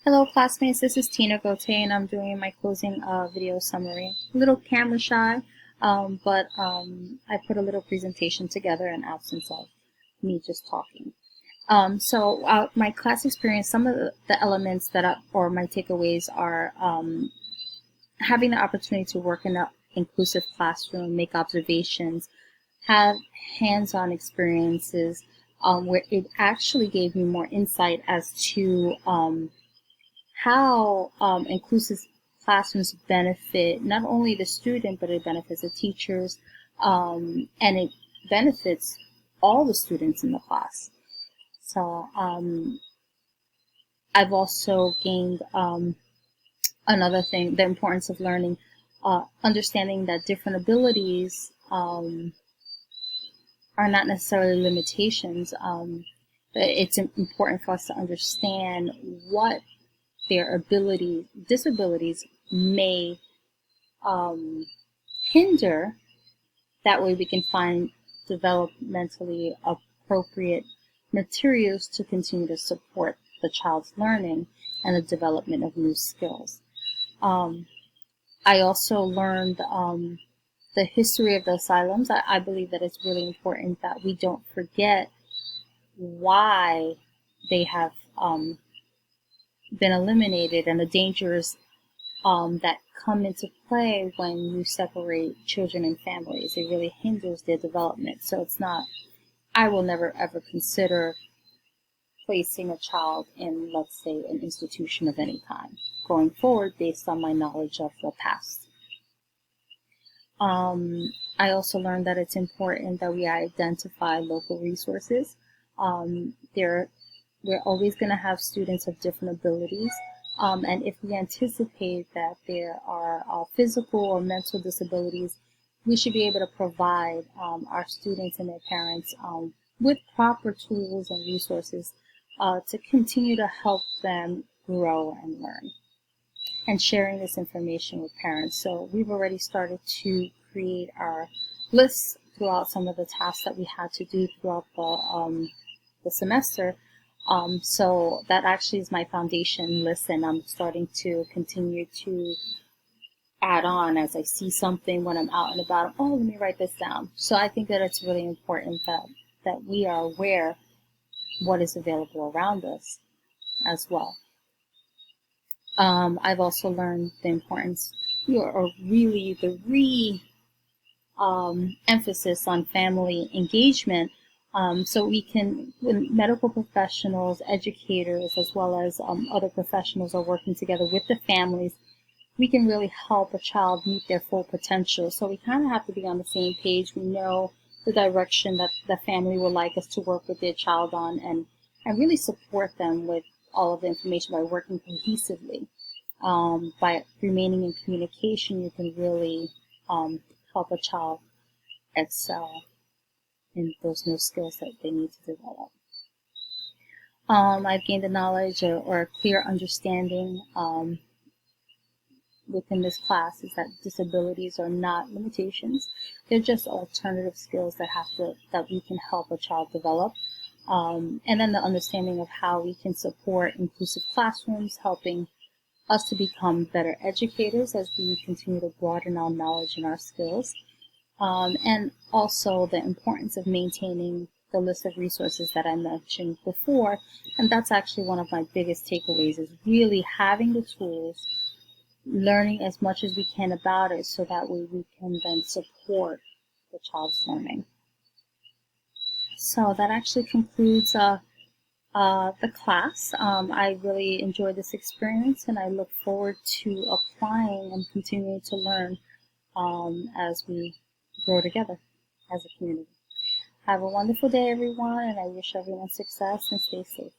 Hello classmates, this is Tina Gote and I'm doing my closing video summary. A little camera shy, but I put a little presentation together in absence of me just talking. My class experience, some of the elements or my takeaways are having the opportunity to work in an inclusive classroom, make observations, have hands-on experiences where it actually gave me more insight as to how inclusive classrooms benefit not only the student, but it benefits the teachers, and it benefits all the students in the class. So I've also gained another thing, the importance of learning, understanding that different abilities are not necessarily limitations. It's important for us to understand what their disabilities may hinder. That way we can find developmentally appropriate materials to continue to support the child's learning and the development of new skills. I also learned the history of the asylums. I believe that it's really important that we don't forget why they have been eliminated and the dangers that come into play when you separate children and families. It really hinders their development. So it's not, I will never ever consider placing a child in, let's say, an institution of any kind going forward based on my knowledge of the past. I also learned that it's important that we identify local resources. We're always going to have students of different abilities, and if we anticipate that there are physical or mental disabilities, we should be able to provide our students and their parents with proper tools and resources to continue to help them grow and learn, and sharing this information with parents. So we've already started to create our lists throughout some of the tasks that we had to do throughout the semester. So that actually is my foundation list, and I'm starting to continue to add on as I see something when I'm out and about. Oh, let me write this down. So I think that it's really important that we are aware what is available around us as well. I've also learned the importance, or really the emphasis on family engagement. So we can, when medical professionals, educators, as well as other professionals are working together with the families, we can really help a child meet their full potential. So we kind of have to be on the same page. We know the direction that the family would like us to work with their child on, and really support them with all of the information by working cohesively. By remaining in communication, you can really help a child excel in those new skills that they need to develop. I've gained the knowledge or a clear understanding within this class is that disabilities are not limitations. They're just alternative skills that we can help a child develop. And then the understanding of how we can support inclusive classrooms, helping us to become better educators as we continue to broaden our knowledge and our skills. And also the importance of maintaining the list of resources that I mentioned before. And that's actually one of my biggest takeaways, is really having the tools, learning as much as we can about it, so that way we can then support the child's learning. So that actually concludes the class. I really enjoyed this experience, and I look forward to applying and continuing to learn as we grow together as a community. Have a wonderful day, everyone, and I wish everyone success and stay safe.